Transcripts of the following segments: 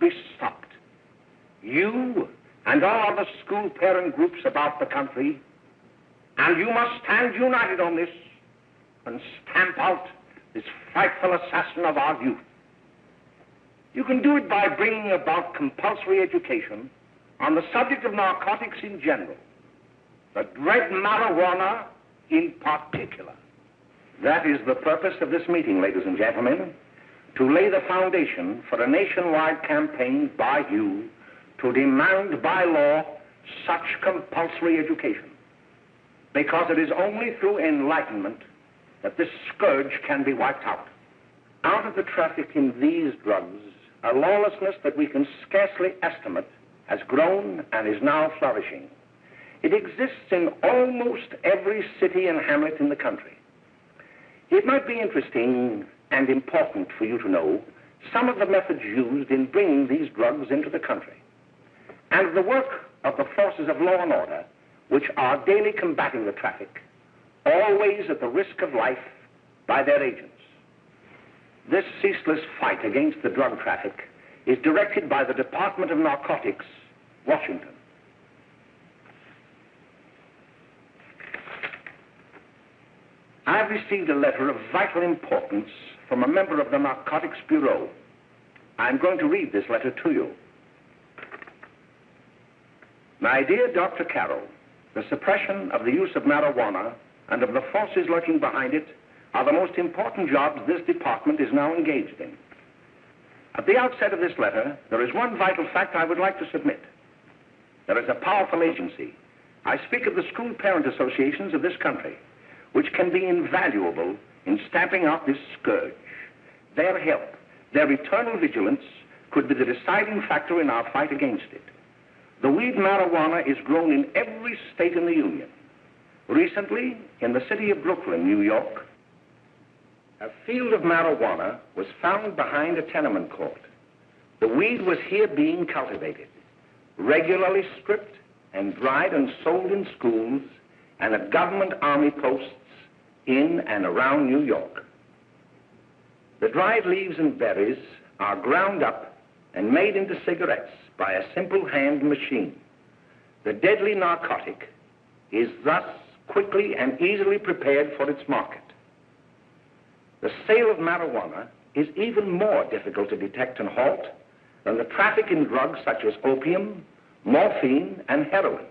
be stopped. You and all other school parent groups about the country, and you must stand united on this and stamp out this frightful assassin of our youth. You can do it by bringing about compulsory education on the subject of narcotics in general, the dread marijuana in particular. That is the purpose of this meeting, ladies and gentlemen, to lay the foundation for a nationwide campaign by you to demand by law such compulsory education. Because it is only through enlightenment that this scourge can be wiped out. Out of the traffic in these drugs, a lawlessness that we can scarcely estimate has grown and is now flourishing. It exists in almost every city and hamlet in the country. It might be interesting and important for you to know some of the methods used in bringing these drugs into the country, and the work of the forces of law and order, which are daily combating the traffic, always at the risk of life by their agents. This ceaseless fight against the drug traffic is directed by the Department of Narcotics, Washington. I've received a letter of vital importance from a member of the Narcotics Bureau. I'm going to read this letter to you. My dear Dr. Carroll, the suppression of the use of marijuana and of the forces lurking behind it are the most important jobs this department is now engaged in. At the outset of this letter, there is one vital fact I would like to submit. There is a powerful agency. I speak of the school parent associations of this country, which can be invaluable in stamping out this scourge. Their help, their eternal vigilance, could be the deciding factor in our fight against it. The weed marijuana is grown in every state in the Union. Recently, in the city of Brooklyn, New York, a field of marijuana was found behind a tenement court. The weed was here being cultivated, regularly stripped and dried and sold in schools and at government army posts in and around New York. The dried leaves and berries are ground up and made into cigarettes by a simple hand machine. The deadly narcotic is thus quickly and easily prepared for its market. The sale of marijuana is even more difficult to detect and halt than the traffic in drugs such as opium, morphine, and heroin.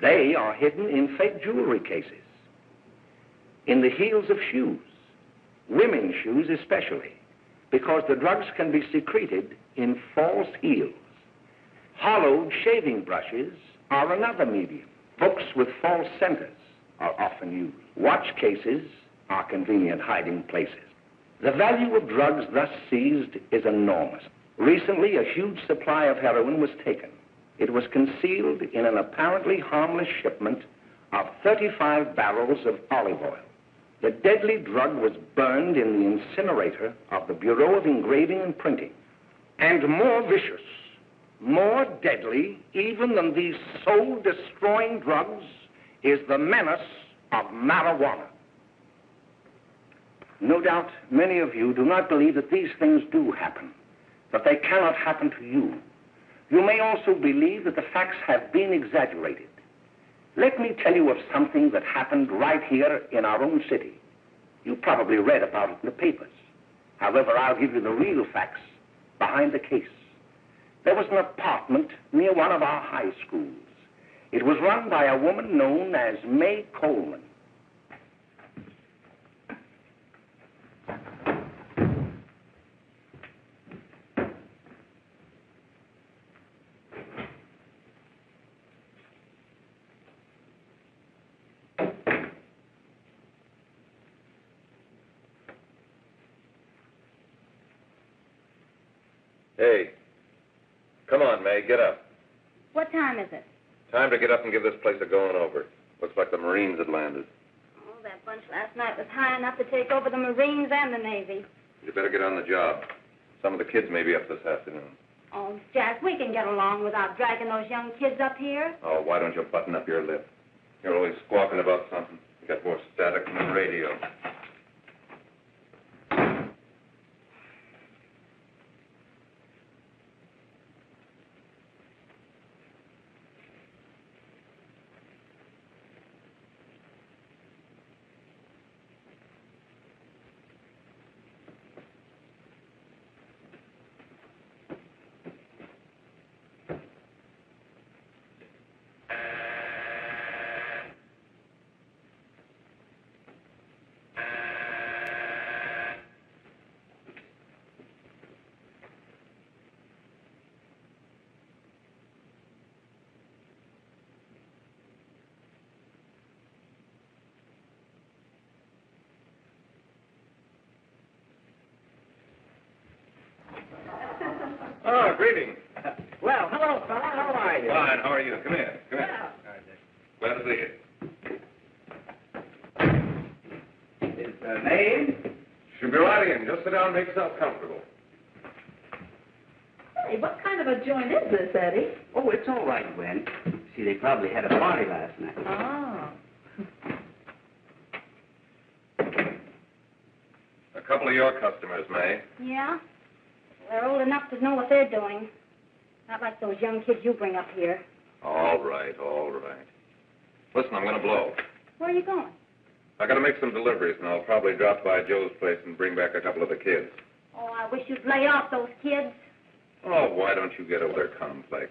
They are hidden in fake jewelry cases, in the heels of shoes, women's shoes especially, because the drugs can be secreted in false heels. Hollowed shaving brushes are another medium. Books with false centers are often used. Watch cases are convenient hiding places. The value of drugs thus seized is enormous. Recently, a huge supply of heroin was taken. It was concealed in an apparently harmless shipment of 35 barrels of olive oil. The deadly drug was burned in the incinerator of the Bureau of Engraving and Printing. And more vicious, more deadly even than these soul-destroying drugs is the menace of marijuana. No doubt many of you do not believe that these things do happen, that they cannot happen to you. You may also believe that the facts have been exaggerated. Let me tell you of something that happened right here in our own city. You probably read about it in the papers. However, I'll give you the real facts behind the case. There was an apartment near one of our high schools. It was run by a woman known as McCollum. Hey, come on, May, get up. What time is it? Time to get up and give this place a going over. Looks like the Marines had landed. Oh, that bunch last night was high enough to take over the Marines and the Navy. You better get on the job. Some of the kids may be up this afternoon. Oh, Jack, we can get along without dragging those young kids up here. Oh, why don't you button up your lip? You're always squawking about something. You got more static than the radio. Oh, greetings. Well, hello, fella. How are you? Fine, how are you? Come here. Come here. Glad to see you. Is the name? Should be right in. Just sit down and make yourself comfortable. Hey, what kind of a joint is this, Eddie? Oh, it's all right, Gwen. See, they probably had a party last night. Oh. A couple of your customers, May. Yeah? They're old enough to know what they're doing. Not like those young kids you bring up here. All right, all right. Listen, I'm going to blow. Where are you going? I got to make some deliveries, and I'll probably drop by Joe's place and bring back a couple of the kids. Oh, I wish you'd lay off those kids. Oh, why don't you get over their complex?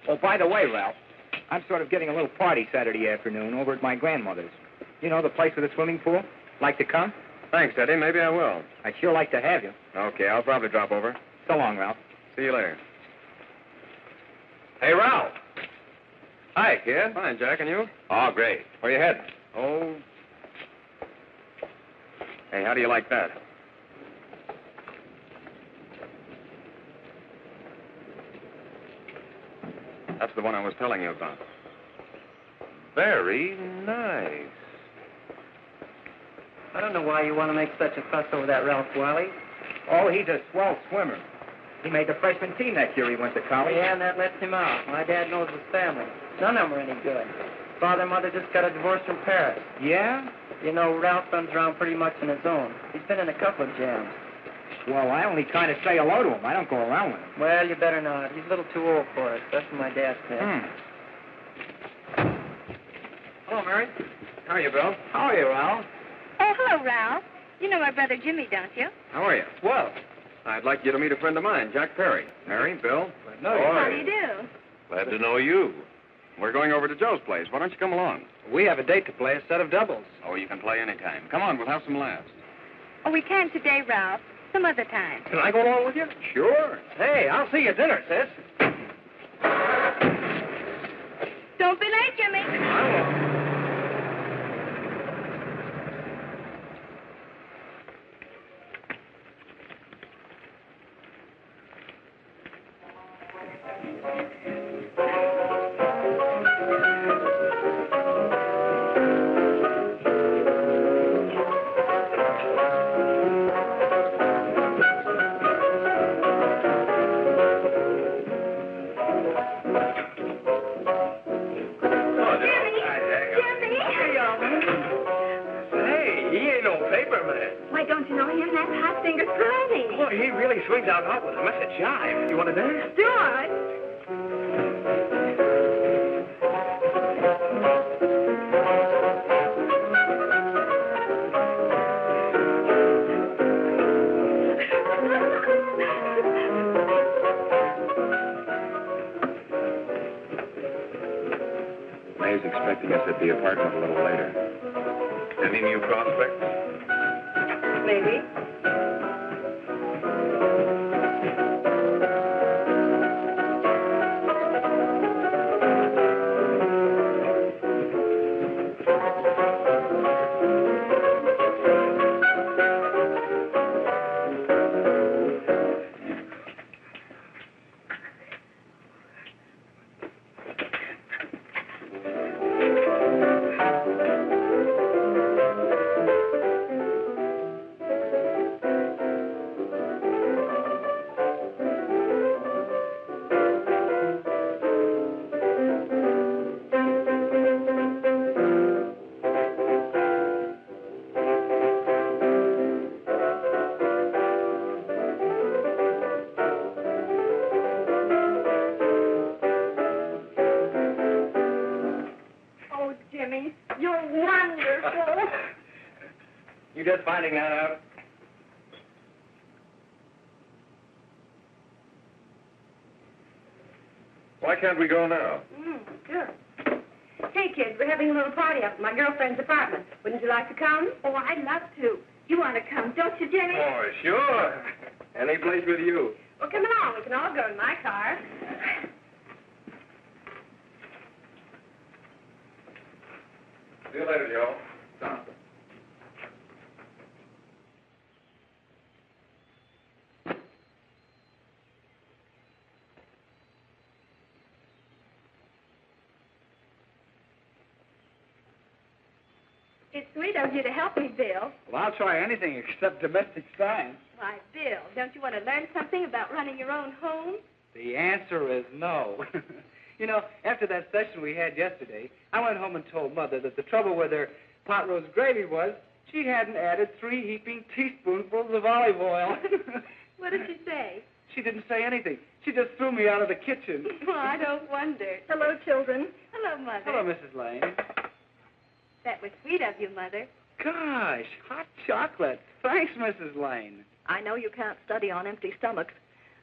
Oh, by the way, Ralph, I'm sort of getting a little party Saturday afternoon over at my grandmother's. You know, the place with the swimming pool? Like to come? Thanks, Eddie. Maybe I will. I'd sure like to have you. Okay, I'll probably drop over. So long, Ralph. See you later. Hey, Ralph. Hi, kid. Fine, Jack, and you? Oh, great. Where you heading? Oh. Hey, how do you like that? That's the one I was telling you about. Very nice. I don't know why you want to make such a fuss over that Ralph Wiley. Oh, he's a swell swimmer. He made the freshman team that year he went to college. Yeah, and that lets him out. My dad knows his family. None of them are any good. Father and mother just got a divorce from Paris. Yeah? You know, Ralph runs around pretty much on his own. He's been in a couple of jams. Well, I only kind of say hello to him. I don't go around with him. Well, you better not. He's a little too old for it. That's what my dad said. Hello, Mary. How are you, Bill? How are you, Ralph? Oh, hello, Ralph. You know my brother Jimmy, don't you? How are you? Well, I'd like you to meet a friend of mine, Jack Perry. Mary, Bill. no, How do you do? Glad to know you. We're going over to Joe's place. Why don't you come along? we have a date to play, a set of doubles. Oh, you can play anytime. Come on, we'll have some laughs. Oh, we can't today, Ralph. Some other time. Can I go along with you? Sure. Hey, I'll see you at dinner, sis. Don't be late, Jimmy. Why, don't you know him? That's Hot Finger Friday. Boy, he really swings out hot with a mess of jive. You want to dance? Do it. May's expecting us at the apartment a little later. Any new prospects? Maybe. you're wonderful. You just finding that out? Why can't we go now? Good. Hey, kids, we're having a little party up at my girlfriend's apartment. Wouldn't you like to come? Oh, I'd love to. You want to come, don't you, Jimmy? Oh, sure. Any place with you. Well, come along. We can all go in my car. See you later, Joe. It's sweet of you to help me, Bill. Well, I'll try anything except domestic science. Why, Bill, don't you want to learn something about running your own home? The answer is no. You know, after that session we had yesterday, I went home and told Mother that the trouble with her pot roast gravy was she hadn't added 3 heaping teaspoonfuls of olive oil. What did she say? She didn't say anything. She just threw me out of the kitchen. Well, I don't wonder. Hello, children. Hello, Mother. Hello, Mrs. Lane. That was sweet of you, Mother. Gosh, hot chocolate. Thanks, Mrs. Lane. I know you can't study on empty stomachs.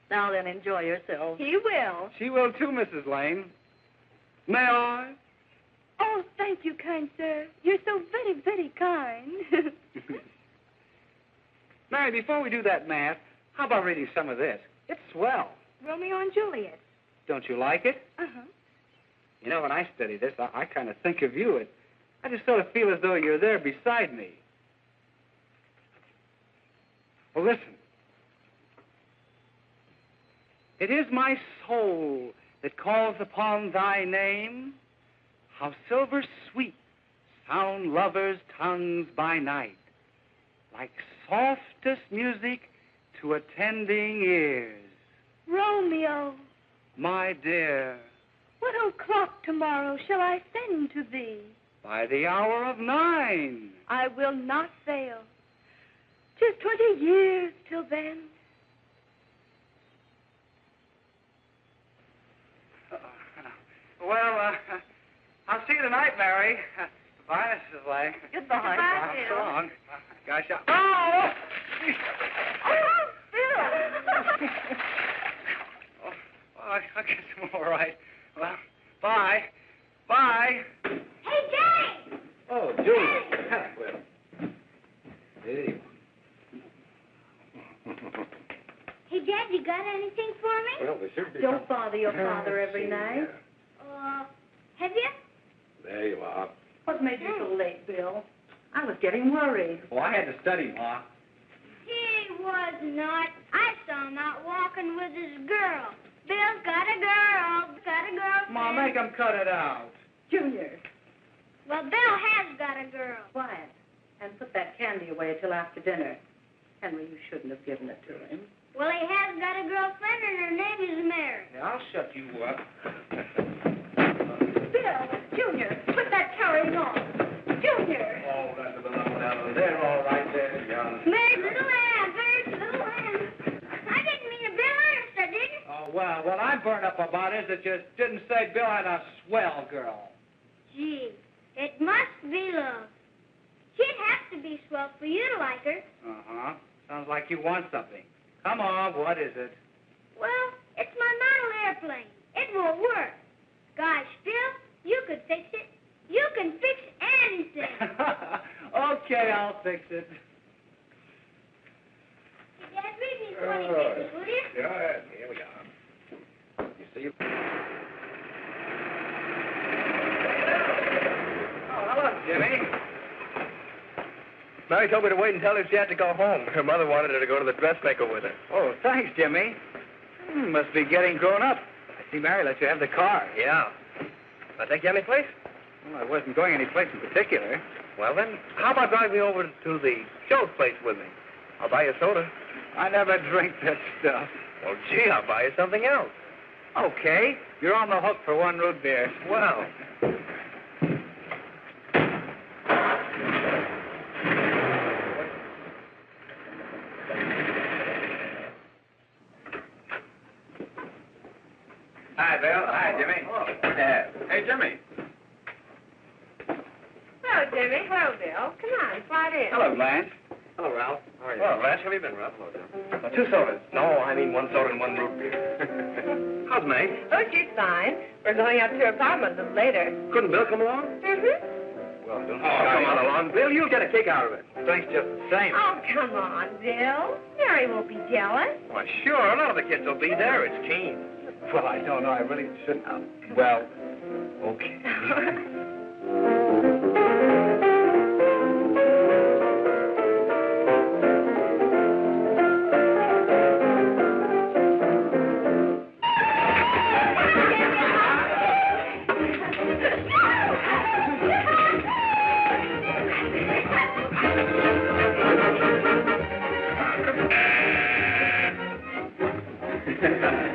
Now then, enjoy yourselves. He will. She will too, Mrs. Lane. May I? Oh, thank you, kind sir. You're so very, very kind. Mary, before we do that math, how about reading some of this? It's swell. Romeo and Juliet. Don't you like it? Uh-huh. You know, when I study this, I kind of think of you. I just sort of feel as though you're there beside me. Well, listen. It is my soul that calls upon thy name. How silver sweet sound lovers' tongues by night, like softest music to attending ears. Romeo, My dear, what o'clock tomorrow shall I send to thee? by the hour of 9. I will not fail. 'Tis 20 years till then. Well, I'll see you tonight, Mary. Goodbye, Mrs. Lane. Goodbye. Goodbye, So Bill. long. Gosh, oh! Oh, Bill! Oh, I guess I'm all right. Well, bye. Bye. Hey, Jay! Oh, Julie. Well, hey. Hey, Dad, you got anything for me? Well, there should be Don't bother your father every night. Have you? There you are. What made you so late, Bill? I was getting worried. Well, I had to study, Ma. He was not. I saw him out walking with his girl. Bill's got a girl. Got a girl. Ma, make him cut it out. Junior, Well, Bill has got a girl. quiet. And put that candy away till after dinner. Henry, you shouldn't have given it to him. Well, he has got a girlfriend, and her name is Mary. Yeah, I'll shut you up. Bill, Junior, put that carrying on. Junior! Oh, that's the number down there. All right there, young. Mary's little lamb, Mary's little lamb. I didn't mean to Bill Ernest, I didn't. Oh, well, what I'm burned up about is that you didn't say Bill had a swell girl. Gee, it must be love. She'd have to be swell for you to like her. Uh-huh. Sounds like you want something. Come on, what is it? Well, it's my model airplane. It won't work. Gosh, Bill, you could fix it. You can fix anything. Okay, I'll fix it. Hey, Dad, read me 20 pages, will you? Yeah, here we are. You see? Oh, hello, Jimmy. Mary told me to wait and tell her she had to go home. Her mother wanted her to go to the dressmaker with her. Oh, thanks, Jimmy. Must be getting grown up. I see Mary let you have the car. Yeah. I take you any place? Well, I wasn't going any place in particular. Well, then, how about driving me over to the show's place with me? I'll buy you a soda. I never drink that stuff. Well, gee, I'll buy you something else. Okay, you're on the hook for 1 root beer. Well. Hi, Bill. Hi, Jimmy. Hey, Jimmy. Hello, Jimmy. Hello, Bill. Come on, slide in. Hello, Blanche. Hello, Ralph. How are you? Well, Blanche, how have you been, Ralph? Hello, Jim. 2 sodas. No, I mean 1 soda and 1 root beer. How's May? Oh, she's fine. We're going up to her apartment a little later. Couldn't Bill come along? Mm-hmm. Well, don't come on along, Bill. You'll get a kick out of it. Thanks just the same. Oh, come on, Bill. Mary won't be jealous. Why, sure. A lot of the kids will be there. It's keen. Well, I don't know. I really shouldn't. Well, okay.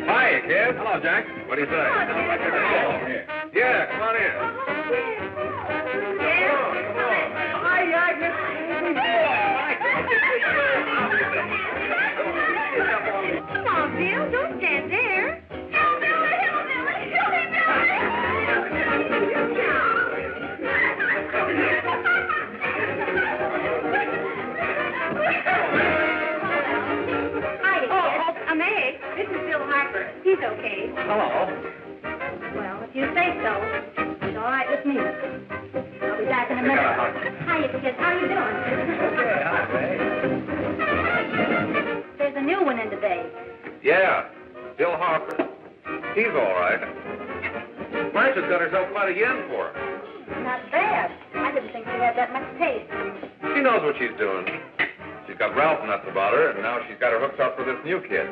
Hi, kid. Hello, Jack. What do you say? Yeah, come on in. Come on, Bill. Don't stand there. Meg, this is Bill Harper. He's okay. Hello. Well, if you say so, it's all right with me. I'll be back in a minute. Hiya, kids. How you doing? Okay, hi, May. There's a new one in today. Yeah, Bill Harper. He's all right. Blanche has got herself quite a yen for him. Not bad. I didn't think she had that much taste. She knows what she's doing. She's got Ralph nuts about her, and now she's got her hooked up for this new kid.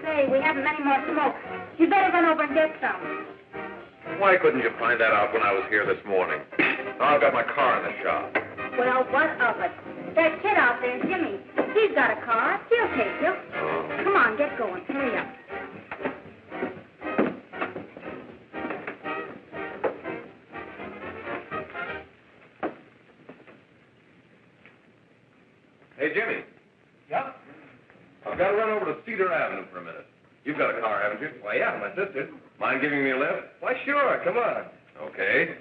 Say, we haven't many more smoke. You better run over and get some. Why couldn't you find that out when I was here this morning? Now I've got my car in the shop. Well, what of it? That kid out there, Jimmy, he's got a car. He'll take you. Come on, get going. Hurry up. Hey, Jimmy. Yeah? I've got to run over to Cedar Avenue for a minute. You've got a car, haven't you? Why, yeah, my sister. Mind giving me a lift? Why, sure. Come on. Okay.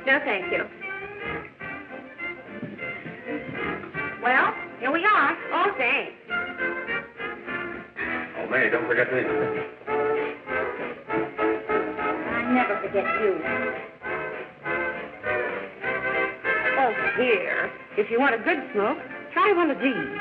No, thank you. Well, here we are. Oh, thanks. Oh, May, don't forget me. I never forget you. Oh, here. If you want a good smoke, try one of these.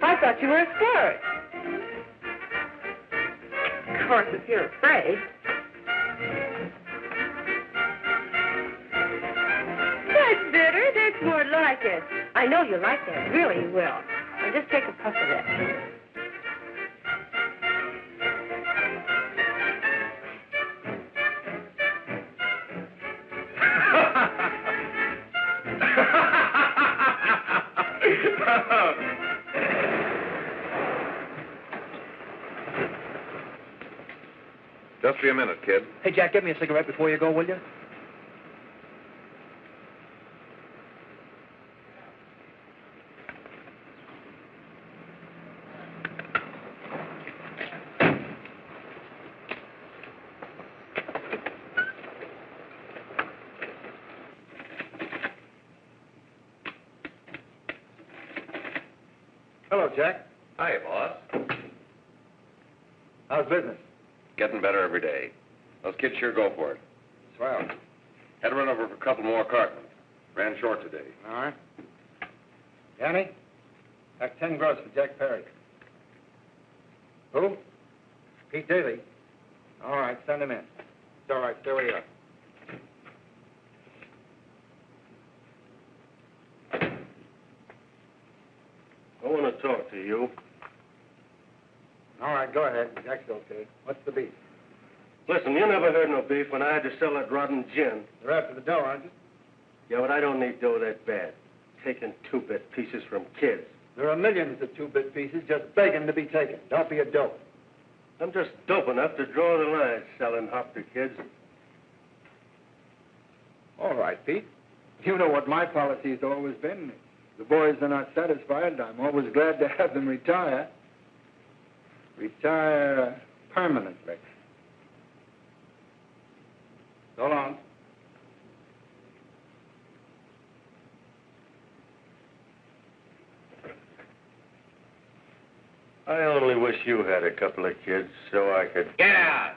I thought you were a scourge. Of course, if you're afraid. That's bitter. That's more like it. I know you like that. Really, you will. Now just take a puff of that. Just be a minute, kid. Hey, Jack, get me a cigarette before you go, will you? Hello, Jack. Hi, boss. How's business? Getting better every day. Those kids sure go for it. Swell. Had to run over for a couple more cartons. Ran short today. All right. Danny, pack 10 gross for Jack Perry. Who? Pete Daly. All right, send him in. It's all right, stay where you are. I want to talk to you. All right, go ahead. Jack's okay. What's the beef? Listen, you never heard no beef when I had to sell that rotten gin. You're after the dough, aren't you? Yeah, but I don't need dough that bad. Taking two-bit pieces from kids. There are millions of two-bit pieces just begging to be taken. Don't be a dope. I'm just dope enough to draw the line selling hop to kids. All right, Pete. You know what my policy has always been. If the boys are not satisfied, I'm always glad to have them retire. Retire permanently. So long. I only wish you had a couple of kids so I could... Get out!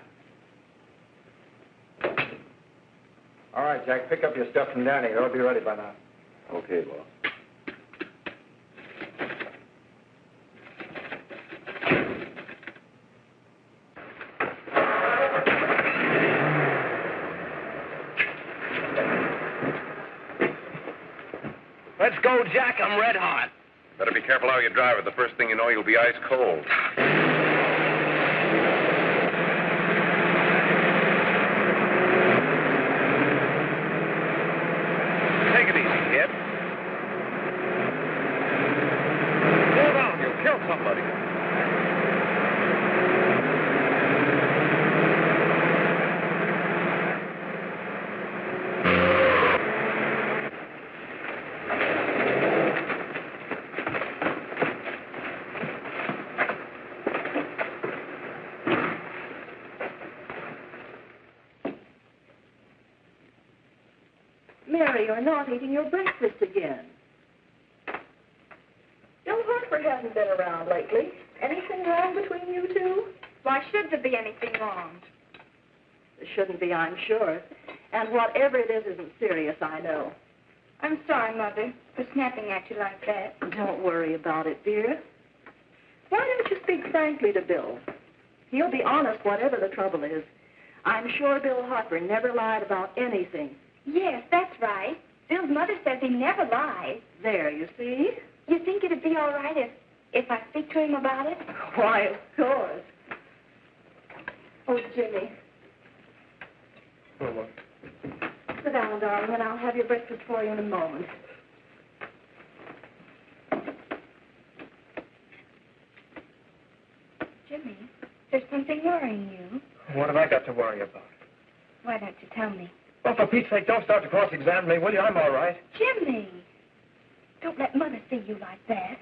All right, Jack, pick up your stuff from Danny. They'll be ready by now. Okay, boss. Let's go, Jack. I'm red hot. Better be careful how you drive it. The first thing you know, you'll be ice cold. Take it easy, kid. Slow down. You'll kill somebody. Mary, you're not eating your breakfast again. Bill Harper hasn't been around lately. Anything wrong between you two? Why should there be anything wrong? There shouldn't be, I'm sure. And whatever it is isn't serious, I know. I'm sorry, Mother, for snapping at you like that. Don't worry about it, dear. Why don't you speak frankly to Bill? He'll be honest whatever the trouble is. I'm sure Bill Harper never lied about anything. Yes, that's right. Bill's mother says he never lies. There, you see? You think it'd be all right if I speak to him about it? Why, of course. Oh, Jimmy. Sit down, darling, and I'll have your breakfast for you in a moment. Jimmy, there's something worrying you. What have I got to worry about? Why don't you tell me? Well, for Pete's sake, don't start to cross-examine me, will you? I'm all right. Jimmy! Don't let Mother see you like that.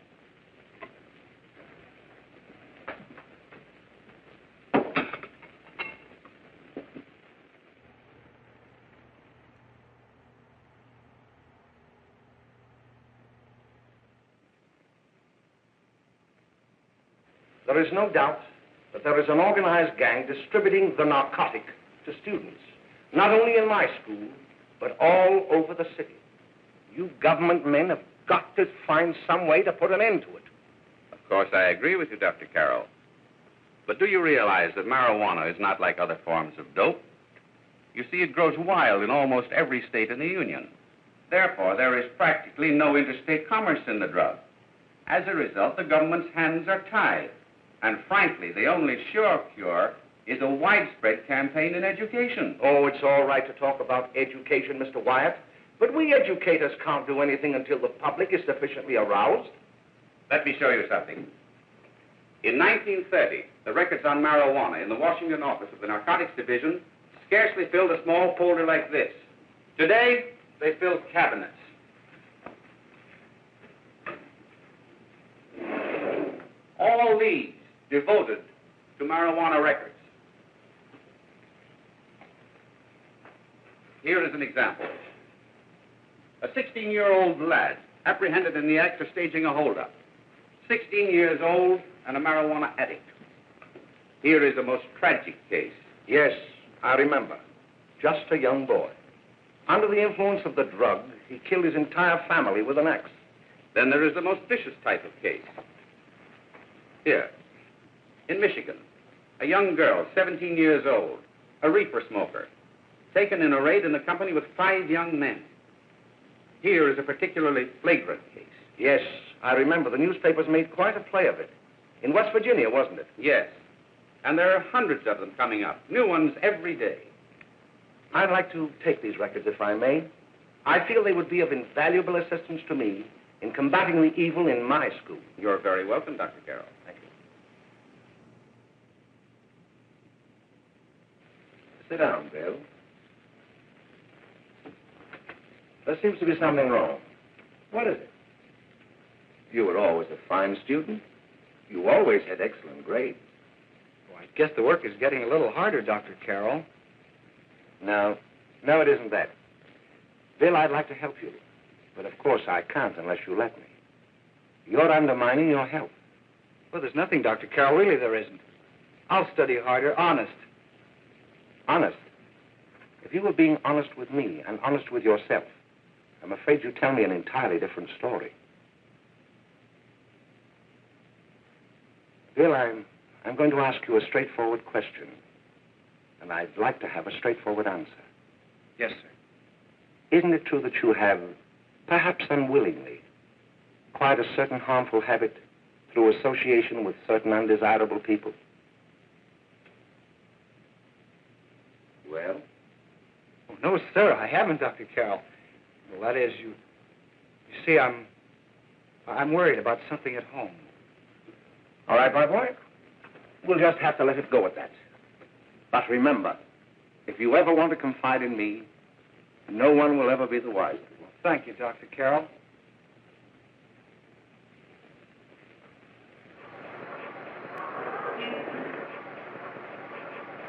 There is no doubt that there is an organized gang distributing the narcotic to students, not only in my school, but all over the city. You government men have got to find some way to put an end to it. Of course, I agree with you, Dr. Carroll. But do you realize that marijuana is not like other forms of dope? You see, it grows wild in almost every state in the Union. Therefore, there is practically no interstate commerce in the drug. As a result, the government's hands are tied. And frankly, the only sure cure is a widespread campaign in education. Oh, it's all right to talk about education, Mr. Wyatt, but we educators can't do anything until the public is sufficiently aroused. Let me show you something. In 1930, the records on marijuana in the Washington office of the Narcotics Division scarcely filled a small folder like this. Today, they fill cabinets. All these devoted to marijuana records. Here is an example. A 16-year-old lad apprehended in the act of staging a holdup. 16 years old and a marijuana addict. Here is a most tragic case. Yes, I remember. Just a young boy. Under the influence of the drug, he killed his entire family with an axe. Then there is the most vicious type of case. Here, in Michigan, a young girl, 17 years old, a reefer smoker, taken in a raid in the company with 5 young men. Here is a particularly flagrant case. Yes, I remember. The newspapers made quite a play of it. In West Virginia, wasn't it? Yes. And there are hundreds of them coming up, new ones every day. I'd like to take these records, if I may. I feel they would be of invaluable assistance to me in combating the evil in my school. You're very welcome, Dr. Carroll. Thank you. Sit down, Bill. There seems to be something wrong. What is it? You were always a fine student. You always had excellent grades. Well, I guess the work is getting a little harder, Dr. Carroll. No, it isn't that. Bill, I'd like to help you. But of course I can't unless you let me. You're undermining your health. Well, there's nothing, Dr. Carroll. Really, there isn't. I'll study harder, honest. Honest? If you were being honest with me and honest with yourself, I'm afraid you'd tell me an entirely different story. Bill, I'm going to ask you a straightforward question. And I'd like to have a straightforward answer. Yes, sir. Isn't it true that you have, perhaps unwillingly, acquired a certain harmful habit through association with certain undesirable people? Well? Oh, no, sir, I haven't, Dr. Carroll. Well, that is, you see, I'm worried about something at home. All right, my boy. We'll just have to let it go at that. But remember, if you ever want to confide in me, no one will ever be the wiser. Well, thank you, Dr. Carroll.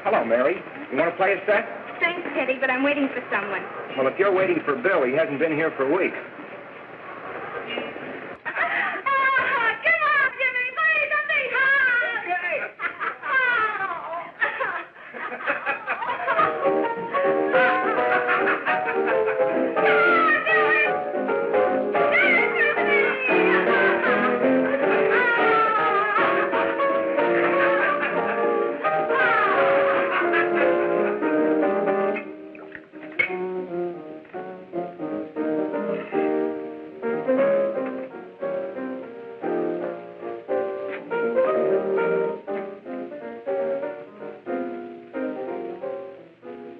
Hello, Mary. You want to play a set? Thanks, Teddy, but I'm waiting for someone. Well, if you're waiting for Bill, he hasn't been here for weeks.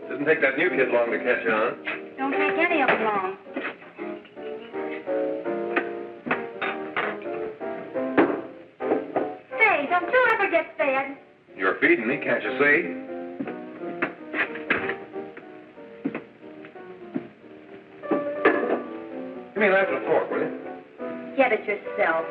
Didn't take that new kid long to catch on. Don't take any of them long. Say, don't you ever get fed? You're feeding me, can't you see? Give me a knife and a fork, will you? Get it yourself.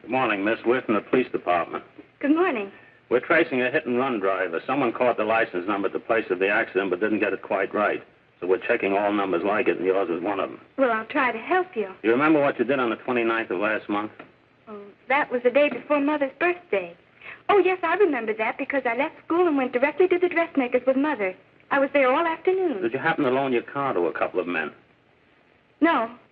Good morning, Miss. We're from the police department. Good morning. We're tracing a hit-and-run driver. Someone caught the license number at the place of the accident but didn't get it quite right. So we're checking all numbers like it, and yours was one of them. Well, I'll try to help you. You remember what you did on the 29th of last month? Oh, that was the day before Mother's birthday. Oh, yes, I remember that because I left school and went directly to the dressmaker's with Mother. I was there all afternoon. Did you happen to loan your car to a couple of men?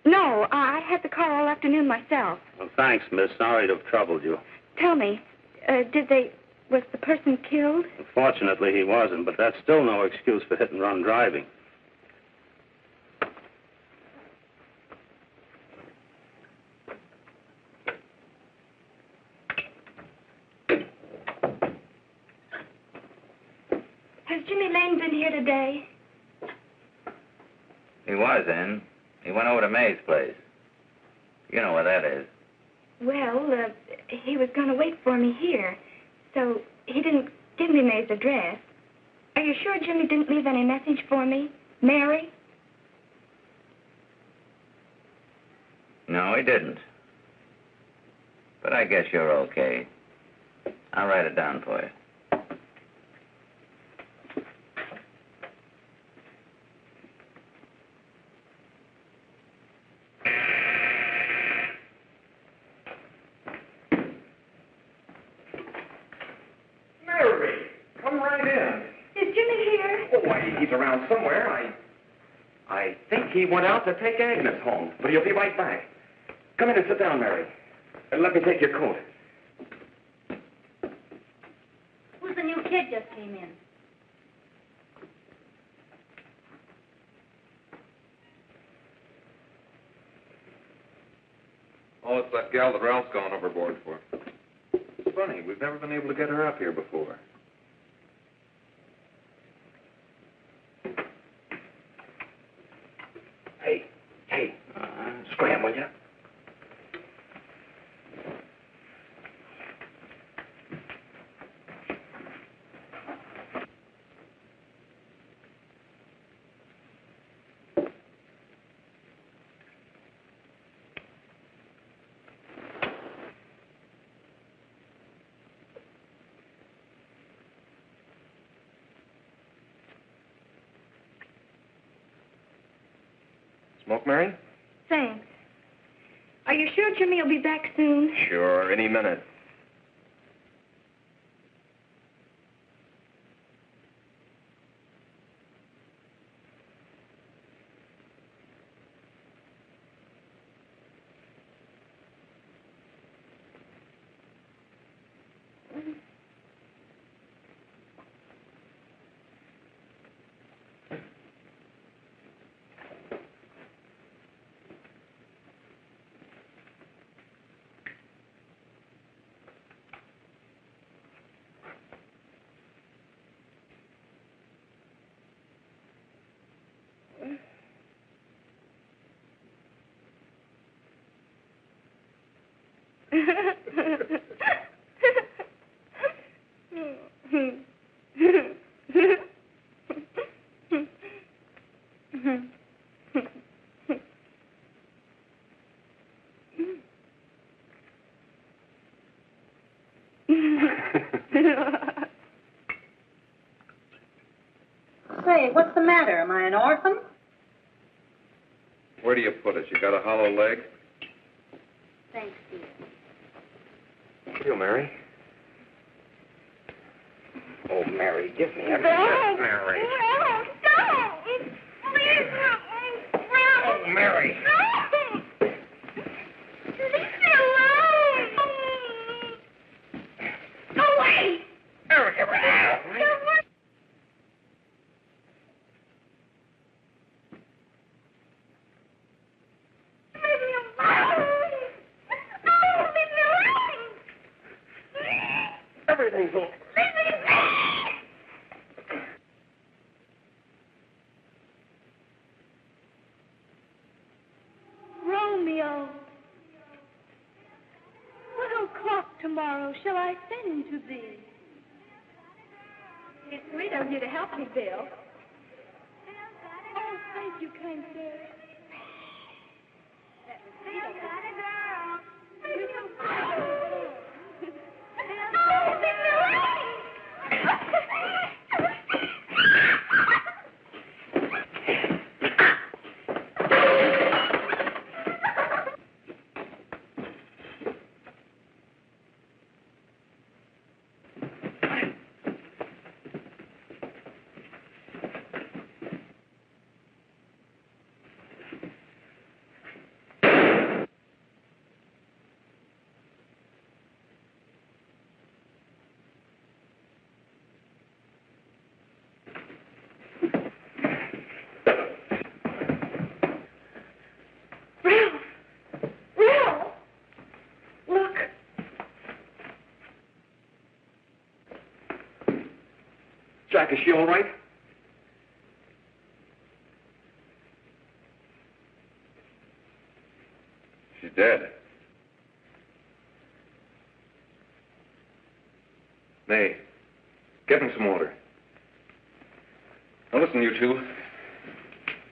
No, I had the car all afternoon myself. Well, thanks, miss. Sorry to have troubled you. Tell me, was the person killed? Unfortunately, he wasn't, but that's still no excuse for hit-and-run driving. Has Jimmy Lane been here today? He was in. He went over to May's place. You know where that is. Well, he was going to wait for me here, so he didn't give me May's address. Are you sure Jimmy didn't leave any message for me? Mary? No, he didn't. But I guess you're okay. I'll write it down for you. Mary, come right in. Is Jimmy here? Oh, why, he's around somewhere. I think he went out to take Agnes home, but he'll be right back. Come in and sit down, Mary. And let me take your coat. Who's the new kid just came in? Oh, it's that gal that Ralph's gone overboard for. It's funny, we've never been able to get her up here before. Hey, scram, will you? Smoke, Mary? Thanks. Are you sure Jimmy will be back soon? Sure, any minute. Say, what's the matter? Am I an orphan? Where do you put us? You got a hollow leg? Thanks, dear. You, Mary. Oh, Mary, give me a Don't. Mary. No, don't. Please, no. Oh, Mary. No. Leave me alone. Go away. Mary, give me a Everything's over. Romeo, what o'clock tomorrow shall I send to thee? It's sweet of you to help me, Bill. Oh, thank you, kind sir. Jack, is she all right? She's dead. May, get him some water. Now listen, you two.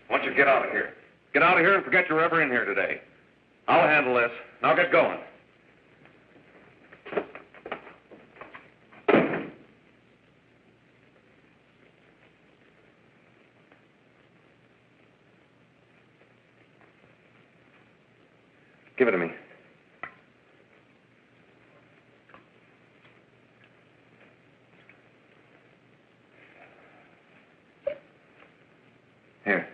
I want you to get out of here. Get out of here and forget you're ever in here today. I'll handle this. Now get going. Give it to me. Here.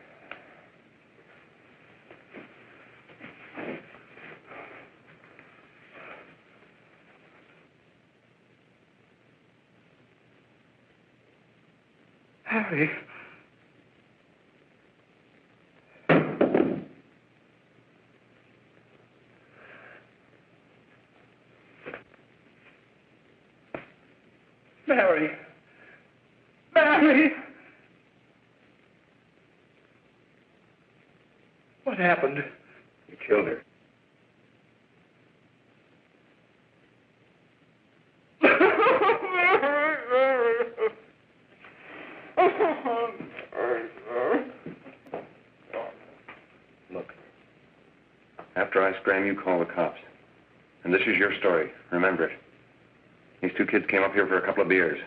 Harry. Mary. Mary. What happened? You killed her. Look. After I scram, you call the cops. And this is your story. Remember it. These two kids came up here for a couple of beers.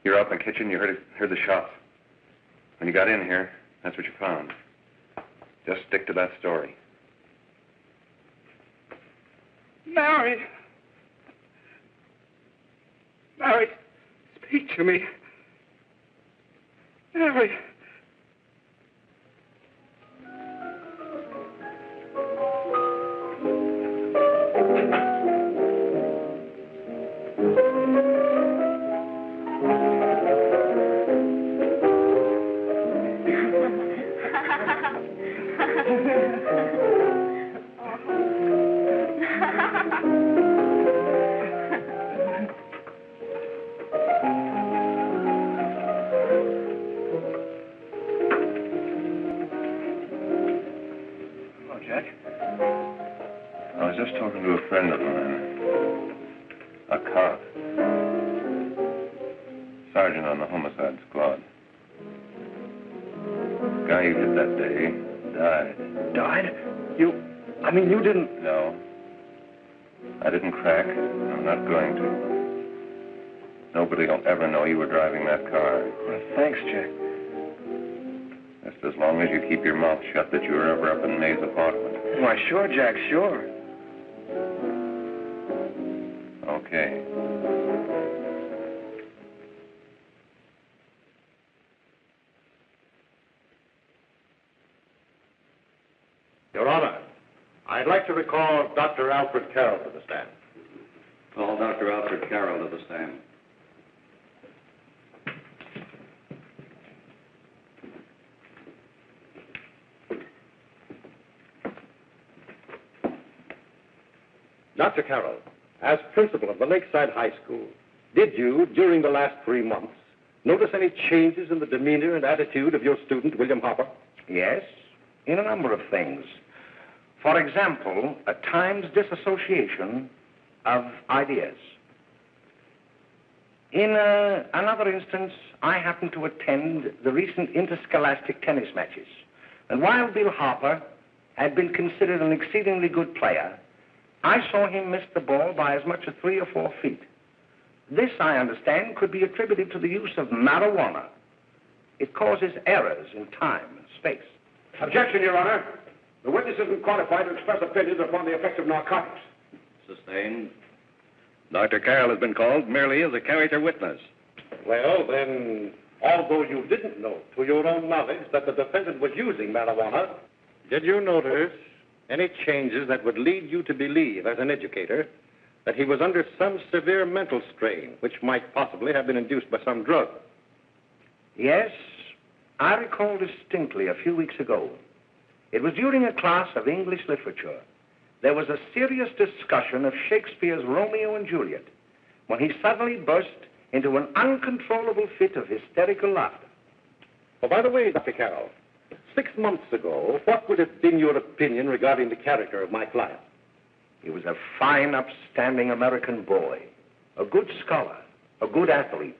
You were out in the kitchen, you heard the shots. When you got in here, that's what you found. Just stick to that story. Mary. Mary, speak to me. Mary. I was just talking to a friend of mine, a cop, sergeant on the homicide squad. The guy you hit that day died. Died? You didn't... No. I didn't crack. I'm not going to. Nobody will ever know you were driving that car. Well, thanks, Jack. Just as long as you keep your mouth shut that you were ever up in May's apartment. Why, sure, Jack, sure. Okay. Your Honor, I'd like to recall Dr. Alfred Carroll to the stand. Call Dr. Alfred Carroll to the stand. Dr. Carroll, as principal of the Lakeside High School, did you, during the last 3 months, notice any changes in the demeanor and attitude of your student, William Hopper? Yes, in a number of things. For example, at times disassociation of ideas. In another instance, I happened to attend the recent interscholastic tennis matches. And while Bill Hopper had been considered an exceedingly good player, I saw him miss the ball by as much as 3 or 4 feet. This, I understand, could be attributed to the use of marijuana. It causes errors in time and space. Objection, Your Honor. The witness isn't qualified to express opinions upon the effects of narcotics. Sustained. Dr. Carroll has been called merely as a character witness. Well, then, although you didn't know to your own knowledge that the defendant was using marijuana, did you notice any changes that would lead you to believe, as an educator, that he was under some severe mental strain, which might possibly have been induced by some drug? Yes, I recall distinctly a few weeks ago. It was during a class of English literature. There was a serious discussion of Shakespeare's Romeo and Juliet when he suddenly burst into an uncontrollable fit of hysterical laughter. Oh, by the way, Dr. Carroll, 6 months ago, what would have been your opinion regarding the character of my client? He was a fine, upstanding American boy, a good scholar, a good athlete,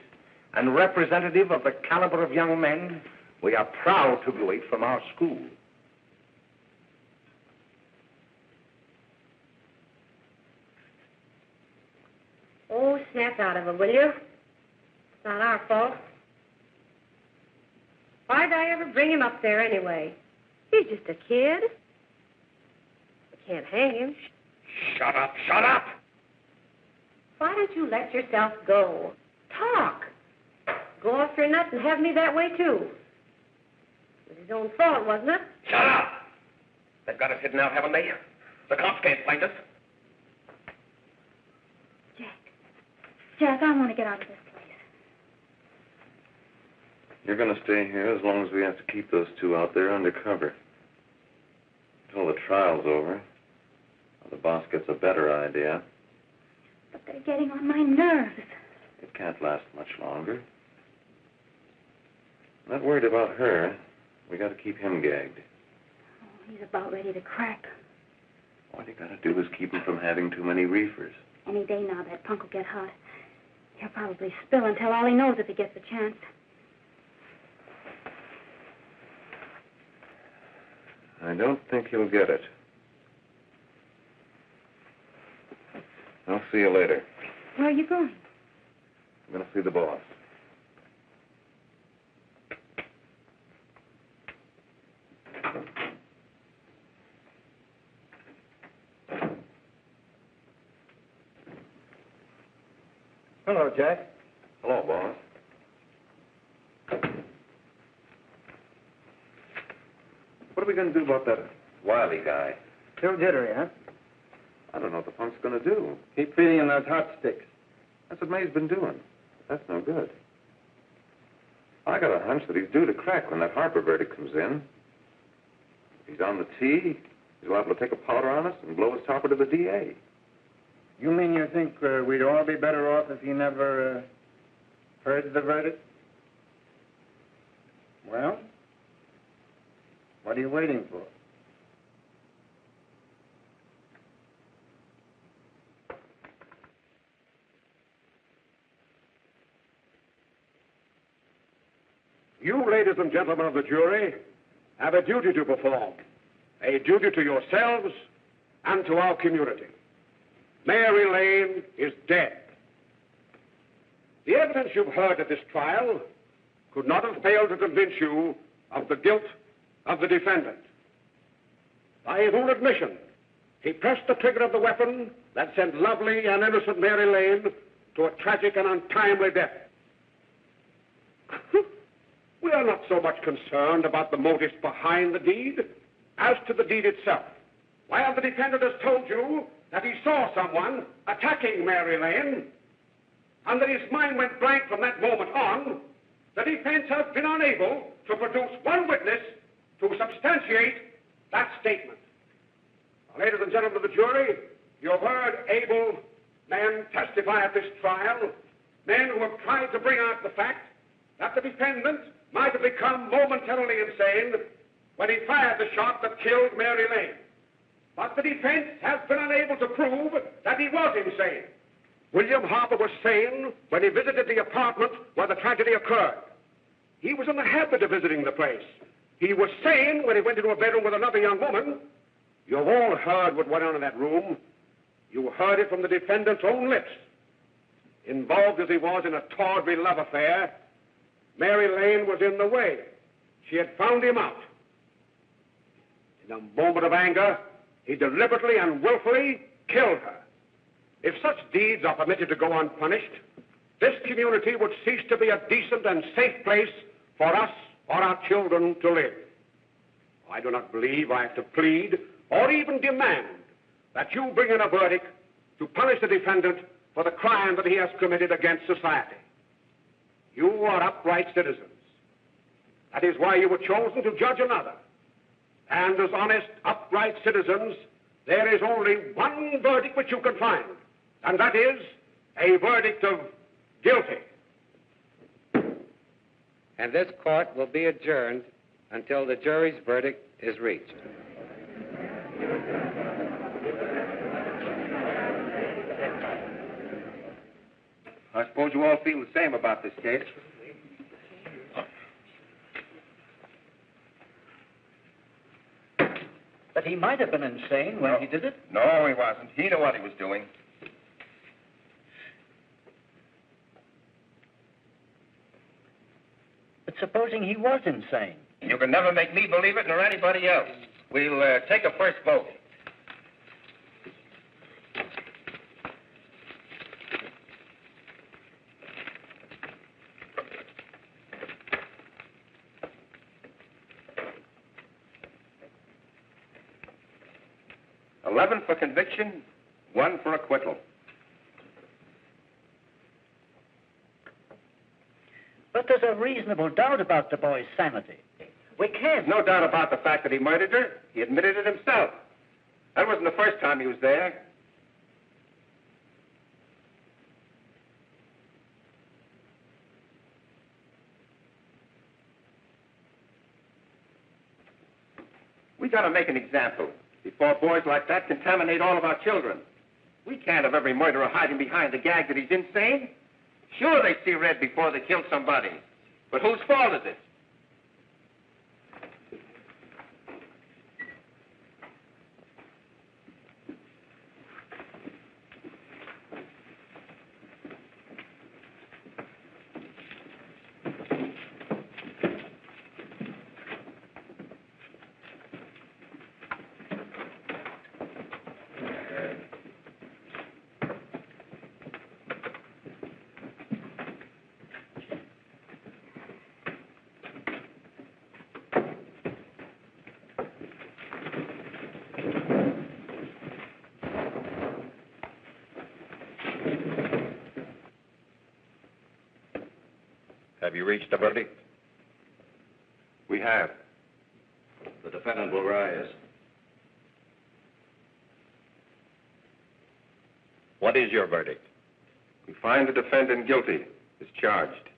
and representative of the caliber of young men we are proud to graduate from our school. Oh, snap out of it, will you? It's not our fault. Why'd I ever bring him up there anyway? He's just a kid. We can't hang him. Shut up, shut up! Why don't you let yourself go? Talk. Go off your nuts and have me that way, too. It was his own fault, wasn't it? Shut up! They've got us hidden out, haven't they? The cops can't find us. Jack, I want to get out of this place. You're going to stay here as long as we have to keep those two out there undercover. Until the trial's over. Or the boss gets a better idea. But they're getting on my nerves. It can't last much longer. I'm not worried about her. We got to keep him gagged. Oh, he's about ready to crack. All you got to do is keep him from having too many reefers. Any day now, that punk will get hot. He'll probably spill and tell all he knows if he gets a chance. I don't think he'll get it. I'll see you later. Where are you going? I'm going to see the boss. Hello, Jack. Hello, boss. What are we going to do about that Wiley guy? Still jittery, huh? I don't know what the punk's going to do. Keep feeding him those hot sticks. That's what May's been doing. But that's no good. I got a hunch that he's due to crack when that Harper verdict comes in. If he's on the tee, he's liable to take a powder on us and blow his topper to the DA. You mean you think we'd all be better off if he never heard the verdict? Well, what are you waiting for? You, ladies and gentlemen of the jury, have a duty to perform. A duty to yourselves and to our community. Mary Lane is dead. The evidence you've heard at this trial could not have failed to convince you of the guilt of the defendant. By his own admission, he pressed the trigger of the weapon that sent lovely and innocent Mary Lane to a tragic and untimely death. We are not so much concerned about the motives behind the deed as to the deed itself. While the defendant has told you that he saw someone attacking Mary Lane, and that his mind went blank from that moment on, the defense has been unable to produce one witness to substantiate that statement. Now, ladies and gentlemen of the jury, you have heard able men testify at this trial, men who have tried to bring out the fact that the defendant might have become momentarily insane when he fired the shot that killed Mary Lane. But the defense has been unable to prove that he was insane. William Harper was sane when he visited the apartment where the tragedy occurred. He was in the habit of visiting the place. He was sane when he went into a bedroom with another young woman. You've all heard what went on in that room. You heard it from the defendant's own lips. Involved as he was in a tawdry love affair, Mary Lane was in the way. She had found him out. In a moment of anger, he deliberately and willfully killed her. If such deeds are permitted to go unpunished, this community would cease to be a decent and safe place for us or our children to live. I do not believe I have to plead or even demand that you bring in a verdict to punish the defendant for the crime that he has committed against society. You are upright citizens. That is why you were chosen to judge another. And as honest, upright citizens, there is only one verdict which you can find, and that is a verdict of guilty. and this court will be adjourned until the jury's verdict is reached. I suppose you all feel the same about this case. But he might have been insane when he did it. No, he wasn't. He knew what he was doing. But supposing he was insane? You can never make me believe it, nor anybody else. We'll take a first vote. $11 for conviction, 1 for acquittal. But there's a reasonable doubt about the boy's sanity. We can't. No doubt about the fact that he murdered her. He admitted it himself. That wasn't the first time he was there. We got to make an example before boys like that contaminate all of our children. We can't have every murderer hiding behind the gag that he's insane. Sure, they see red before they kill somebody. But whose fault is it? Have you reached a verdict? We have. The defendant will rise. What is your verdict? We find the defendant guilty as charged.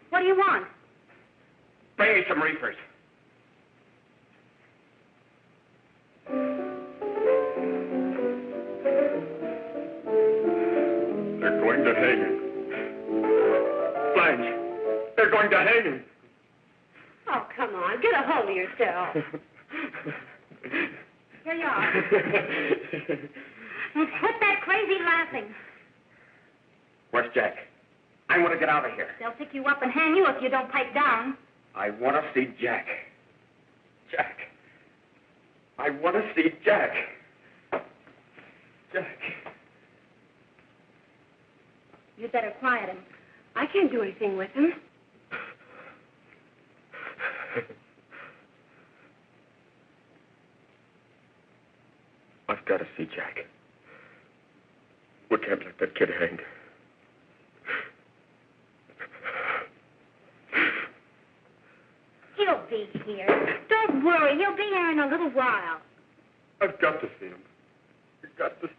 What do you want? Bring me some reefers. They're going to hang him. Blanche, they're going to hang him. Oh, come on. Get a hold of yourself. Here you are. Well, quit that crazy laughing. Where's Jack? I want to get out of here. They'll pick you up and hang you if you don't pipe down. I want to see Jack. Jack. I want to see Jack. Jack. You'd better quiet him. I can't do anything with him. I've got to see Jack. We can't let that kid hang. He'll be here. Don't worry. He'll be here in a little while. I've got to see him. I've got to.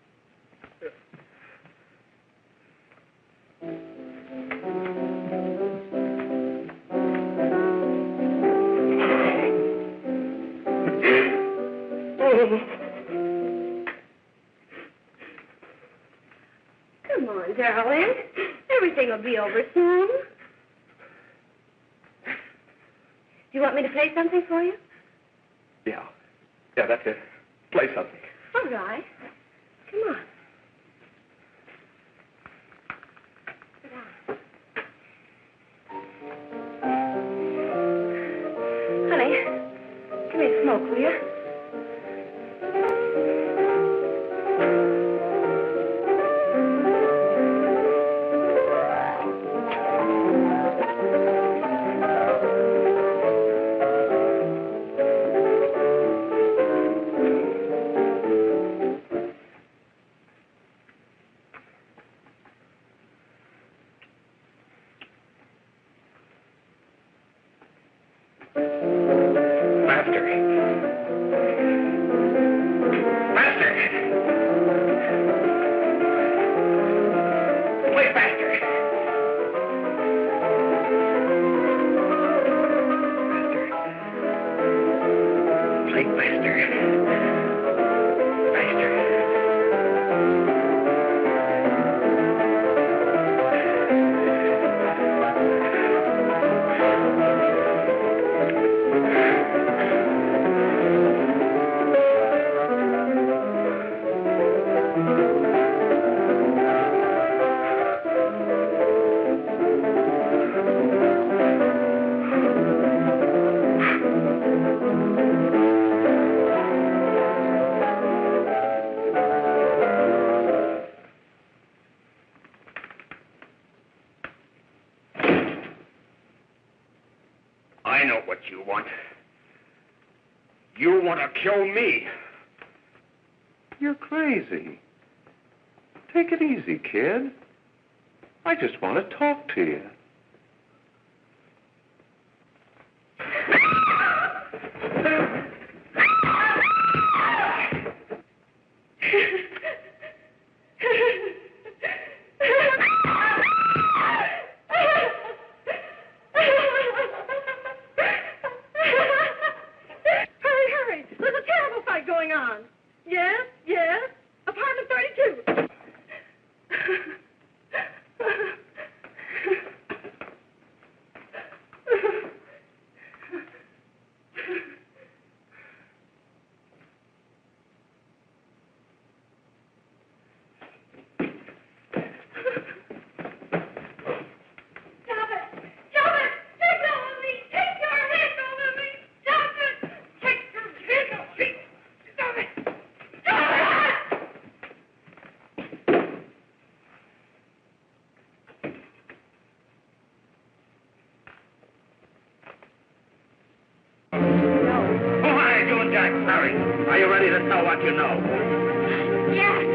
Come on, darling. Everything will be over soon. Do you want me to play something for you? Yeah. Yeah, that's it. Play something. All right. Come on. Sit down. Honey, give me a smoke, will you? I know what you want. You want to kill me. You're crazy. Take it easy, kid. I just want to talk to you. Are you ready to tell what you know? Yes.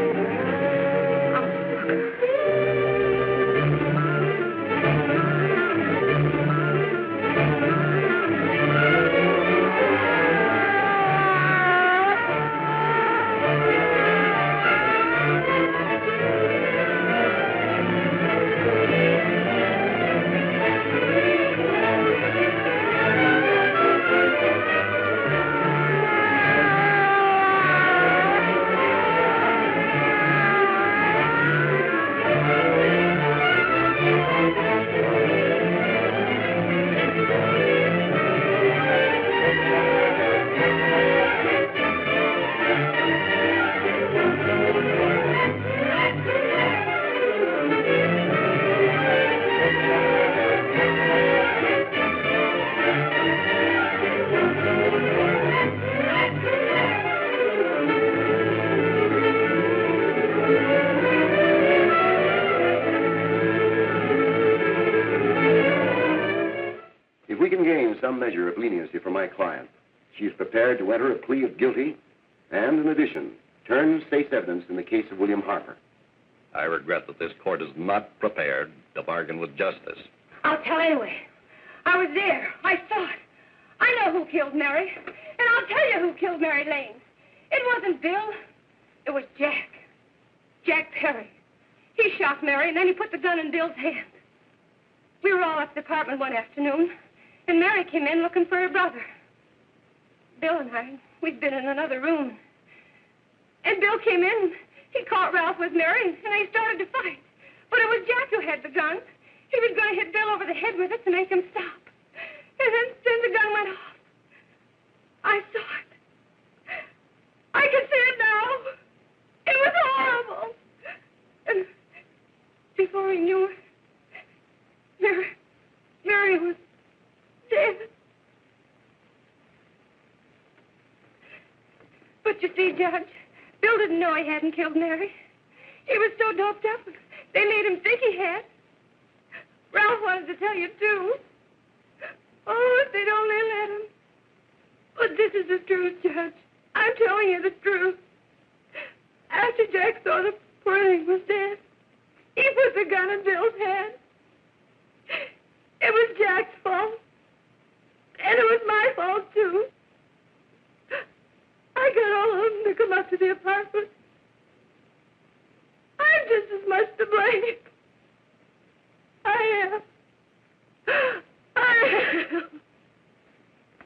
If we can gain some measure of leniency for my client, she is prepared to enter a plea of guilty and, in addition, turn state's evidence in the case of William Harper. I regret that this court is not prepared to bargain with justice. I'll tell anyway. I was there. I saw it. I know who killed Mary. And I'll tell you who killed Mary Lane. It wasn't Bill. It was Jack. Jack Perry. He shot Mary, and then he put the gun in Bill's hand. We were all at the apartment one afternoon, and Mary came in looking for her brother. Bill and I, we'd been in another room. And Bill came in, he caught Ralph with Mary, and they started to fight. Jack who had the gun. He was going to hit Bill over the head with it to make him stop. And then the gun went off. I saw it. I can see it now. It was horrible. And before he knew it, Mary was dead. But you see, Judge, Bill didn't know he hadn't killed Mary. He was so doped up, they made him think he had. Ralph wanted to tell you, too. Oh, if they'd only let him. But this is the truth, Judge. I'm telling you the truth. After Jack saw the poor thing was dead, he put the gun in Bill's hand. It was Jack's fault. And it was my fault, too. I got all of them to come up to the apartment. I'm just as much to blame. I am.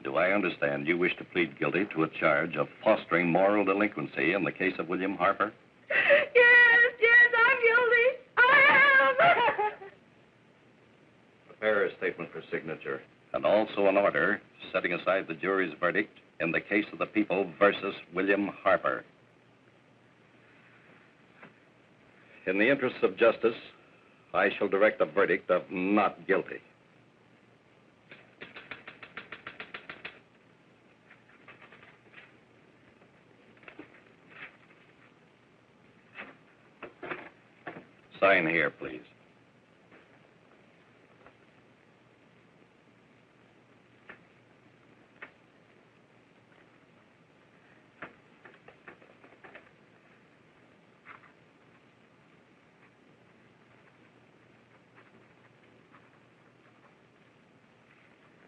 Do I understand you wish to plead guilty to a charge of fostering moral delinquency in the case of William Harper? Yes, I'm guilty. I am. Prepare a statement for signature. And also an order setting aside the jury's verdict in the case of the people versus William Harper. In the interests of justice, I shall direct a verdict of not guilty. Sign here, please.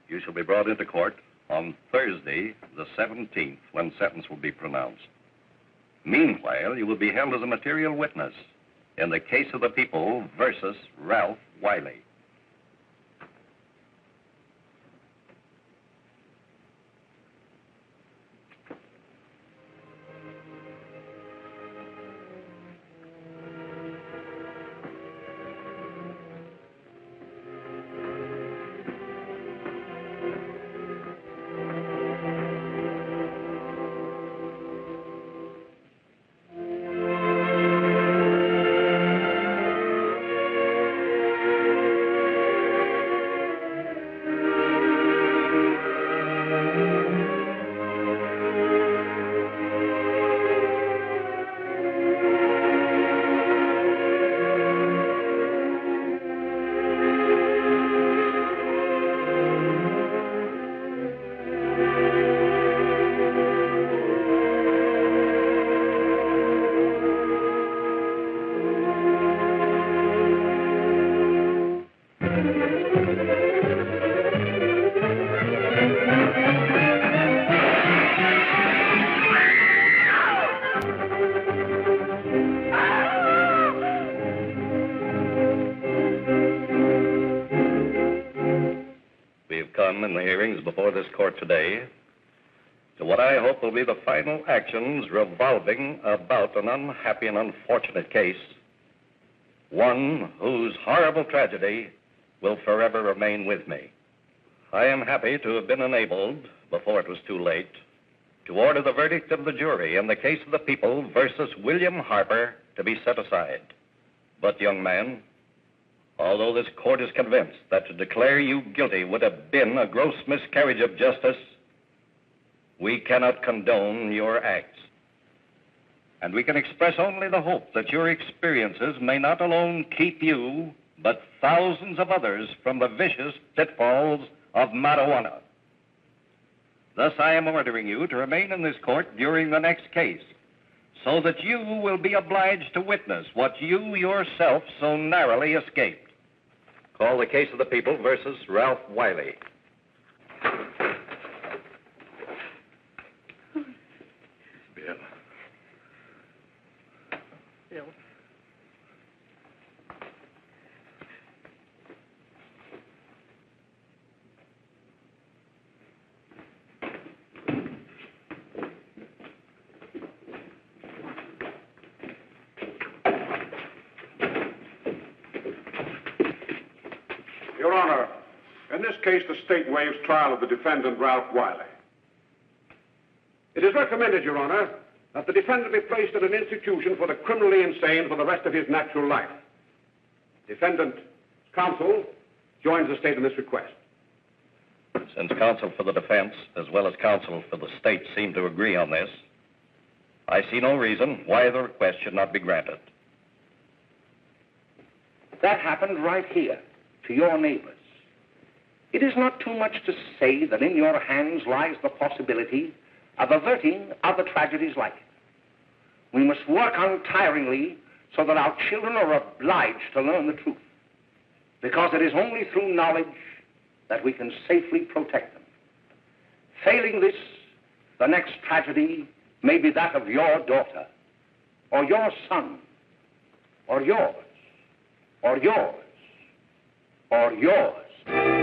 You shall be brought into court on Thursday, the 17th, when sentence will be pronounced. Meanwhile, you will be held as a material witness in the case of the people versus Ralph Wiley. In the hearings before this court today to what I hope will be the final actions revolving about an unhappy and unfortunate case, one whose horrible tragedy will forever remain with me. I am happy to have been enabled, before it was too late, to order the verdict of the jury in the case of the people versus William Harper to be set aside. But, young man, although this court is convinced that to declare you guilty would have been a gross miscarriage of justice, we cannot condone your acts. And we can express only the hope that your experiences may not alone keep you, but thousands of others from the vicious pitfalls of marijuana. Thus, I am ordering you to remain in this court during the next case, so that you will be obliged to witness what you yourself so narrowly escaped. Call the case of the people versus Ralph Wiley. Bill. Bill. Your Honor, in this case, the state waives trial of the defendant, Ralph Wiley. It is recommended, Your Honor, that the defendant be placed at an institution for the criminally insane for the rest of his natural life. Defendant, counsel, joins the state in this request. Since counsel for the defense, as well as counsel for the state, seem to agree on this, I see no reason why the request should not be granted. That happened right here, to your neighbors. It is not too much to say that in your hands lies the possibility of averting other tragedies like it. We must work untiringly so that our children are obliged to learn the truth, because it is only through knowledge that we can safely protect them. Failing this, the next tragedy may be that of your daughter, or your son, or yours, or yours, or yours.